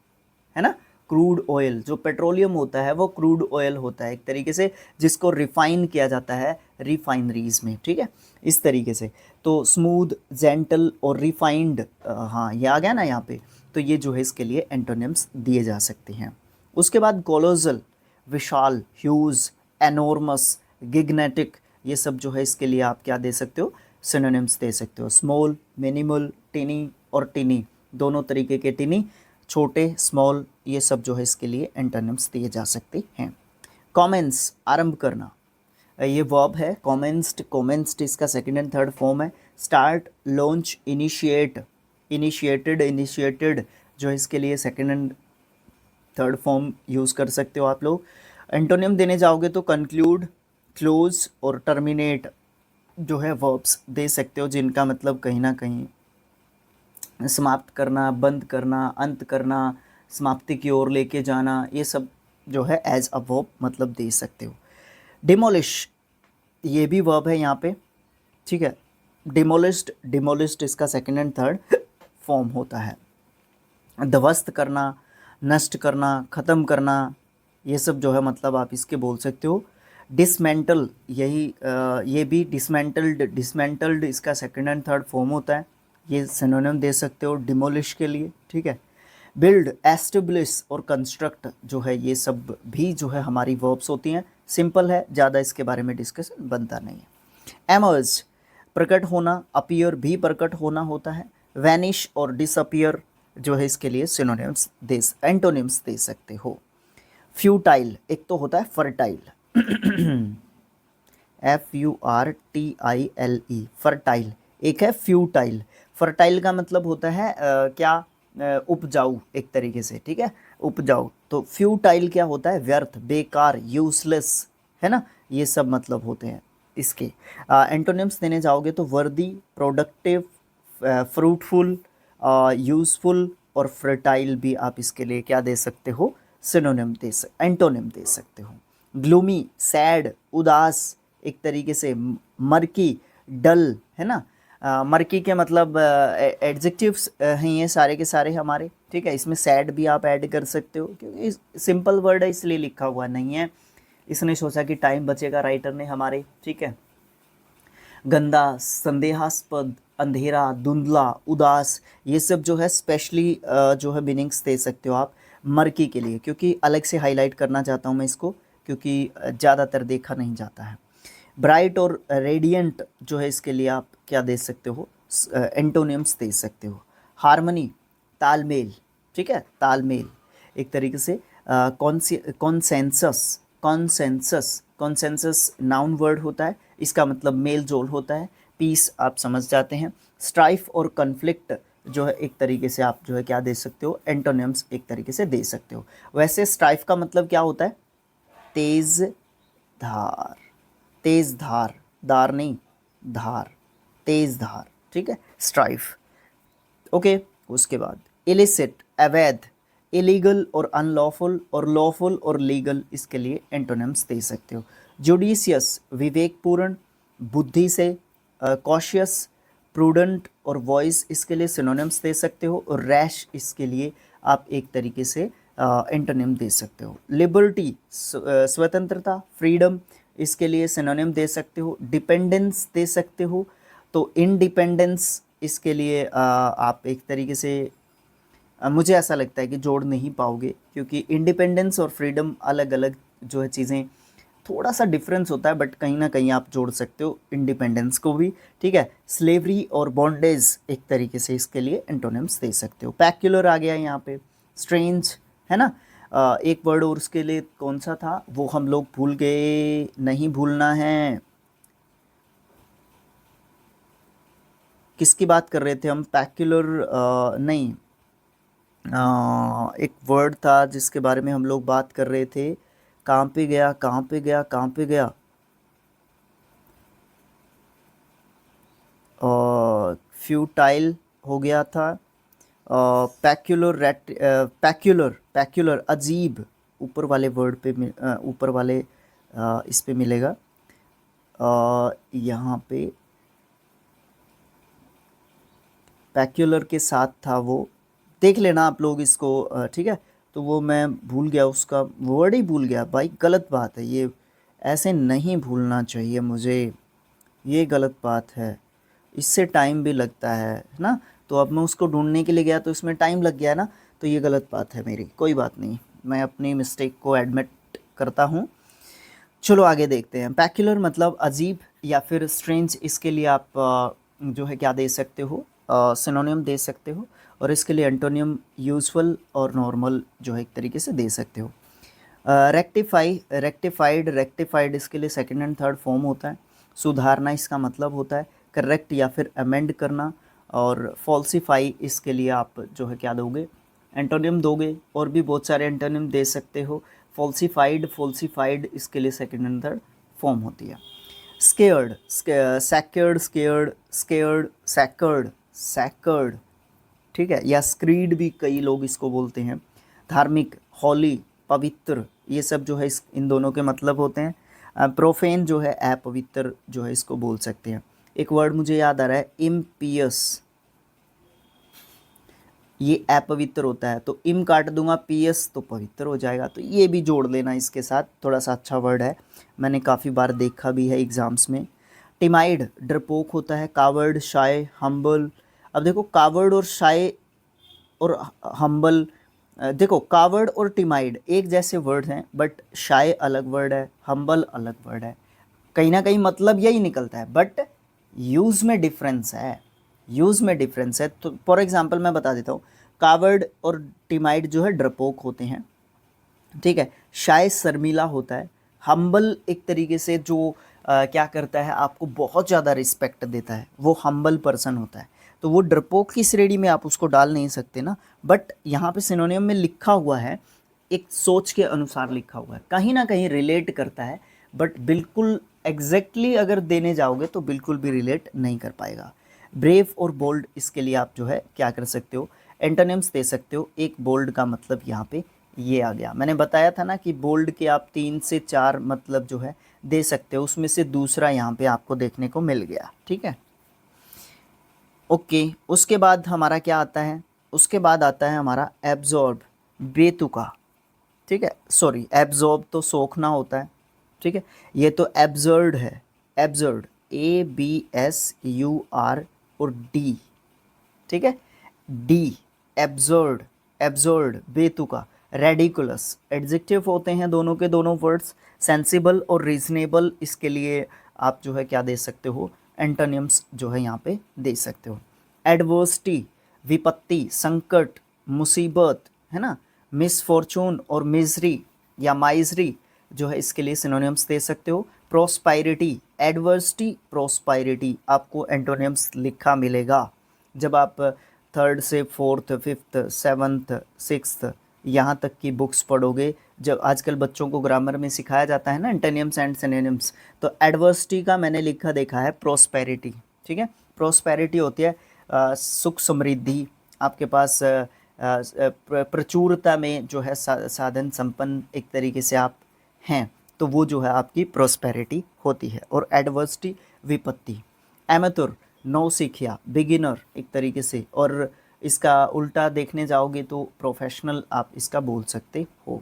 है ना, क्रूड ऑयल जो पेट्रोलियम होता है वो क्रूड ऑयल होता है एक तरीके से, जिसको रिफाइन किया जाता है रिफाइनरीज में, ठीक है, इस तरीके से। तो स्मूथ, जेंटल और रिफाइंड, हाँ ये आ गया ना यहाँ पे। तो ये जो है इसके लिए एंटोनिम्स दिए जा सकते हैं। उसके बाद कोलोजल, विशाल, ह्यूज, एनॉर्मस, गिग्नेटिक, ये सब जो है इसके लिए आप क्या दे सकते हो, सिनोनिम्स दे सकते हो। स्मॉल, मिनिमल, टिनी और टिनी, दोनों तरीके के टिनी, छोटे, स्मॉल, ये सब जो है इसके लिए एंटोनिम्स दिए जा सकते हैं। कॉमेंस, आरंभ करना, ये वर्ब है। कॉमेंस्ड, कॉमेंस्ड इसका सेकंड एंड थर्ड फॉर्म है। Start, launch, initiate, initiated, initiated जो है इसके लिए second and third form use कर सकते हो आप लोग। एंटोनियम देने जाओगे तो कंक्लूड, क्लोज और टर्मिनेट जो है वर्ब्स दे सकते हो, जिनका मतलब कहीं ना कहीं समाप्त करना, बंद करना, अंत करना, समाप्ति की ओर लेके जाना, ये सब जो है एज अ वर्ब मतलब दे सकते हो। डिमोलिश, ये भी वर्ब है यहाँ पे, ठीक है। डिमोलिश्ड, डिमोलिश्ड इसका सेकंड एंड थर्ड फॉर्म होता है। ध्वस्त करना, नष्ट करना, ख़त्म करना, ये सब जो है मतलब आप इसके बोल सकते हो। डिसमेंटल, ये भी डिसमेंटल्ड, डिसमेंटल्ड इसका सेकंड एंड थर्ड फॉर्म होता है, ये सिनोनिम दे सकते हो डिमोलिश के लिए, ठीक है। बिल्ड, एस्टेब्लिश और कंस्ट्रक्ट जो है ये सब भी जो है हमारी वर्ब्स होती हैं। सिंपल है, ज़्यादा इसके बारे में डिस्कशन बनता नहीं है। एमर्ज, प्रकट होना, अपीयर भी प्रकट होना होता है। वैनिश और डिसअपियर जो है इसके लिए सिनोनिम्स एंटोनिम्स दे सकते हो। फ्यूटाइल, एक तो होता है फर्टाइल, FURTILE, फर्टाइल, एक है फ्यूटाइल। फर्टाइल का मतलब होता है क्या, उपजाऊ एक तरीके से, ठीक है, उपजाऊ। तो फ्यूटाइल क्या होता है, व्यर्थ, बेकार, यूजलेस, है ना, ये सब मतलब होते हैं इसके। एंटोनिम्स देने जाओगे तो वर्दी, प्रोडक्टिव, फ्रूटफुल, यूज़फुल और फर्टाइल भी आप इसके लिए क्या दे सकते हो, सिनोनिम एंटोनिम दे सकते हो। ग्लूमी सैड, उदास, एक तरीके से मर्की, डल, है ना। मर्की के मतलब एडजेक्टिव्स हैं ये सारे के सारे हमारे, ठीक है। इसमें सैड भी आप ऐड कर सकते हो क्योंकि सिंपल वर्ड है इसलिए लिखा हुआ नहीं है, इसने सोचा कि टाइम बचेगा राइटर ने हमारे, ठीक है। गंदा, संदेहास्पद, अंधेरा, धुंधला, उदास, ये सब जो है स्पेशली जो है मीनिंग्स दे सकते हो आप मर्की के लिए, क्योंकि अलग से हाईलाइट करना चाहता हूँ मैं इसको, क्योंकि ज़्यादातर देखा नहीं जाता है। ब्राइट और रेडियंट जो है इसके लिए आप क्या दे सकते हो, एंटोनिम्स दे सकते हो। हार्मनी, तालमेल, ठीक है, तालमेल, एक तरीके से consensus, consensus, consensus noun word होता है, इसका मतलब मेल जोल होता है। पीस आप समझ जाते हैं। स्ट्राइफ और कन्फ्लिक्ट जो है एक तरीके से आप जो है क्या दे सकते हो, एंटोनिम्स एक तरीके से दे सकते हो। वैसे स्ट्राइफ का मतलब क्या होता है, तेज धार, तेज धार, दार नहीं धार, तेज धार, ठीक है, स्ट्राइफ। ओके, उसके बाद इलिसिट, अवैध, इलीगल और अनलॉफुल, और लॉफुल और लीगल, इसके लिए एंटोनिम्स दे सकते हो। जुडिशियस, विवेकपूर्ण, बुद्धि से, कॉशियस, प्रूडेंट और वॉइस, इसके लिए सिनोनिम्स दे सकते हो। और रैश, इसके लिए आप एक तरीके से एंटोनिम दे सकते हो। लिबर्टी, स्वतंत्रता, फ्रीडम, इसके लिए सिनोनिम दे सकते हो। डिपेंडेंस दे सकते हो। तो इंडिपेंडेंस, इसके लिए आप एक तरीके से मुझे ऐसा लगता है कि जोड़ नहीं पाओगे, क्योंकि इंडिपेंडेंस और फ्रीडम अलग अलग जो है चीज़ें, थोड़ा सा डिफरेंस होता है, बट कहीं ना कहीं आप जोड़ सकते हो इंडिपेंडेंस को भी, ठीक है। स्लेवरी और बॉन्डेज, एक तरीके से इसके लिए एंटोनिम्स दे सकते हो। पैक्युलर आ गया यहाँ पे, स्ट्रेंज, है ना। एक वर्ड और उसके लिए कौन सा था वो हम लोग भूल गए, नहीं भूलना है। किसकी बात कर रहे थे हम, पैक्युलर नहीं, एक वर्ड था जिसके बारे में हम लोग बात कर रहे थे, कहाँ पे गया, कहाँ पे गया, कहाँ पे गया, फ्यूटाइल हो गया था। पैक्युलर, पैक्युलर, पैक्युलर अजीब, ऊपर वाले वर्ड पे ऊपर वाले इस पे मिलेगा, यहाँ पे पैक्युलर के साथ था वो, देख लेना आप लोग इसको, ठीक है। तो वो मैं भूल गया, उसका वर्ड ही भूल गया भाई, गलत बात है ये, ऐसे नहीं भूलना चाहिए मुझे, ये गलत बात है, इससे टाइम भी लगता है ना। तो अब मैं उसको ढूंढने के लिए गया तो इसमें टाइम लग गया ना, तो ये गलत बात है मेरी, कोई बात नहीं, मैं अपनी मिस्टेक को एडमिट करता हूँ। चलो आगे देखते हैं। पैक्युलर मतलब अजीब या फिर स्ट्रेंज, इसके लिए आप जो है क्या दे सकते हो, सिनोनिम दे सकते हो। और इसके लिए एंटोनियम यूजुअल और नॉर्मल जो है एक तरीके से दे सकते हो। रेक्टिफाई, रेक्टिफाइड, रेक्टिफाइड, इसके लिए सेकंड एंड थर्ड फॉर्म होता है। सुधारना इसका मतलब होता है, करेक्ट या फिर अमेंड करना। और फॉल्सिफाई, इसके लिए आप जो है क्या दोगे, एंटोनिम दोगे। और भी बहुत सारे एंटोनिम दे सकते हो। फॉल्सिफाइड, फॉल्सिफाइड, इसके लिए सेकंड एंड थर्ड फॉर्म होती है। स्केयर्ड, सैकर्ड, स्केयर्ड, स्केयर्ड, सैकर्ड, सैकर्ड, ठीक है, या स्क्रीड भी कई लोग इसको बोलते हैं। धार्मिक, हॉली, पवित्र, ये सब जो है इन दोनों के मतलब होते हैं। प्रोफेन जो है अपवित्र जो है इसको बोल सकते हैं। एक वर्ड मुझे याद आ रहा है, इम्पियस, ये अपवित्र होता है, तो इम काट दूंगा, पीएस तो पवित्र हो जाएगा, तो ये भी जोड़ लेना इसके साथ, थोड़ा सा अच्छा वर्ड है, मैंने काफ़ी बार देखा भी है एग्ज़ाम्स में। टिमाइड, डरपोक होता है। कावर्ड, शाय, हम्बल। अब देखो कावर्ड और शाय और हम्बल, देखो कावर्ड और टिमाइड एक जैसे वर्ड हैं, बट शाय अलग वर्ड है, हम्बल अलग वर्ड है, कहीं ना कहीं मतलब यही निकलता है, बट यूज़ में डिफरेंस है, यूज़ में डिफरेंस है। तो फॉर एग्जांपल मैं बता देता हूँ, कावर्ड और टिमाइड जो है डरपोक होते हैं, ठीक है। शाय शर्मीला होता है। हम्बल एक तरीके से जो क्या करता है, आपको बहुत ज़्यादा रिस्पेक्ट देता है, वो हम्बल पर्सन होता है। तो वो डरपोक की श्रेणी में आप उसको डाल नहीं सकते ना, बट यहाँ पे सिनोनियम में लिखा हुआ है, एक सोच के अनुसार लिखा हुआ है, कहीं ना कहीं रिलेट करता है, बट बिल्कुल एग्जैक्टली अगर देने जाओगे तो बिल्कुल भी रिलेट नहीं कर पाएगा। ब्रेव और बोल्ड, इसके लिए आप जो है क्या कर सकते हो, एंटोनिम्स दे सकते हो। एक बोल्ड का मतलब यहाँ पे ये आ गया। मैंने बताया था ना कि बोल्ड के आप 3 से 4 मतलब जो है दे सकते हो, उसमें से दूसरा यहाँ पे आपको देखने को मिल गया, ठीक है। ओके, उसके बाद हमारा क्या आता है, उसके बाद आता है हमारा एब्जॉर्ब, बेतुका, ठीक है। सॉरी, एब्जॉर्ब तो सोखना होता है, ठीक है। ये तो एब्जर्ड है, एब्जर्ड, ABSUR और D, ठीक है, डी, एब्जर्ड, एब्जर्ड बेतुका। रेडिकुलस एडजेक्टिव होते हैं दोनों के दोनों वर्ड्स। सेंसिबल और रीजनेबल, इसके लिए आप जो है क्या दे सकते हो, एंटोनिम्स जो है यहाँ पे दे सकते हो। एडवर्सिटी, विपत्ति, संकट, मुसीबत, है ना। मिसफॉर्चून और मिजरी या माइजरी जो है इसके लिए सिनोनिम्स दे सकते हो। प्रोस्पाइरिटी, एडवर्सिटी, प्रोस्पाइरिटी, आपको एंटोनिम्स लिखा मिलेगा जब आप 3rd से 4th 5th 7th 6th यहाँ तक की बुक्स पढ़ोगे। जब आजकल बच्चों को ग्रामर में सिखाया जाता है ना एंटोनिम्स एंड सिनोनिम्स, तो एडवर्सिटी का मैंने लिखा देखा है प्रोस्पेरिटी, ठीक है। प्रोस्पेरिटी होती है सुख समृद्धि, आपके पास प्रचुरता में जो है साधन संपन्न एक तरीके से आप हैं, तो वो जो है आपकी प्रोस्पेरिटी होती है। और एडवर्सिटी विपत्ति। एमेतुर नौसिखिया, बिगिनर एक तरीके से, और इसका उल्टा देखने जाओगे तो प्रोफेशनल आप इसका बोल सकते हो।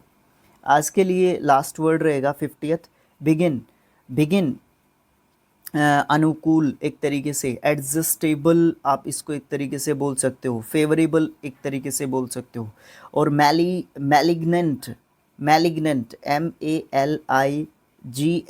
आज के लिए लास्ट वर्ड रहेगा 50th, बिगिन। बिगिन अनुकूल एक तरीके से, एडजस्टेबल आप इसको एक तरीके से बोल सकते हो, फेवरेबल एक तरीके से बोल सकते हो। और malignant, malignant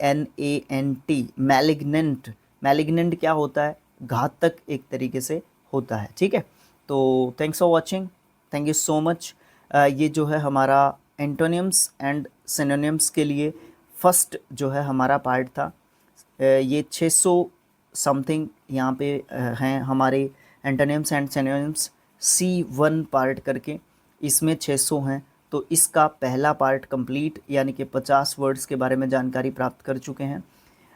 MALIGNANT, malignant, malignant क्या होता है, घातक एक तरीके से होता है, ठीक है। तो thanks for watching, thank you so much. ये जो है हमारा एंटोनिम्स एंड सिनोनिम्स के लिए फर्स्ट जो है हमारा पार्ट था। ये 600 समथिंग यहाँ पे हैं हमारे antonyms and synonyms, C1 part करके, इसमें 600 हैं। तो इसका पहला पार्ट कंप्लीट, यानी कि 50 वर्ड्स के बारे में जानकारी प्राप्त कर चुके हैं।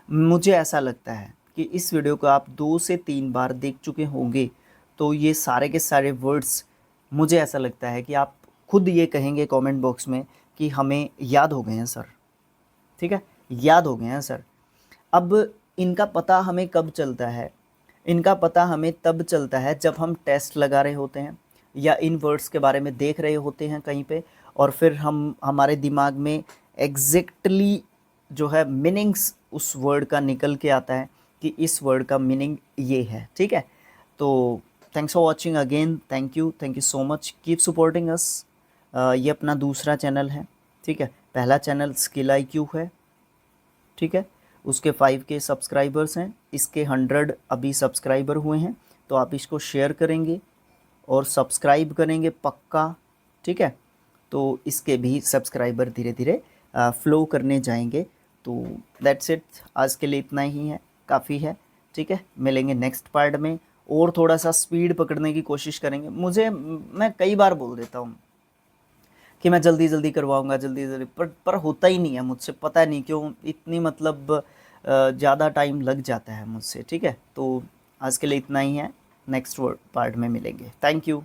मुझे ऐसा लगता है कि इस वीडियो को आप 2 से 3 बार देख चुके होंगे, तो ये सारे के सारे वर्ड्स मुझे ऐसा लगता है कि आप खुद ये कहेंगे कमेंट बॉक्स में कि हमें याद हो गए हैं सर, ठीक है, याद हो गए हैं सर। अब इनका पता हमें कब चलता है, इनका पता हमें तब चलता है जब हम टेस्ट लगा रहे होते हैं या इन वर्ड्स के बारे में देख रहे होते हैं कहीं पे, और फिर हम हमारे दिमाग में एग्जैक्टली जो है मीनिंग्स उस वर्ड का निकल के आता है कि इस वर्ड का मीनिंग ये है, ठीक है। तो thanks for watching again, thank you so much, keep supporting us. ये अपना दूसरा चैनल है, ठीक है। पहला चैनल स्किल IQ है, ठीक है, उसके 5K सब्सक्राइबर्स हैं, इसके 100 अभी सब्सक्राइबर हुए हैं। तो आप इसको शेयर करेंगे और सब्सक्राइब करेंगे पक्का, ठीक है। तो इसके भी सब्सक्राइबर धीरे धीरे फ्लो करने जाएंगे। तो दैट्स इट, आज के लिए इतना ही है, काफ़ी है, ठीक है। मिलेंगे नेक्स्ट पार्ट में, और थोड़ा सा स्पीड पकड़ने की कोशिश करेंगे। मैं कई बार बोल देता हूँ कि मैं जल्दी जल्दी करवाऊंगा, जल्दी जल्दी, पर होता ही नहीं है मुझसे, पता नहीं क्यों इतनी मतलब ज़्यादा टाइम लग जाता है मुझसे, ठीक है। तो आज के लिए इतना ही है, नेक्स्ट पार्ट में मिलेंगे, थैंक यू।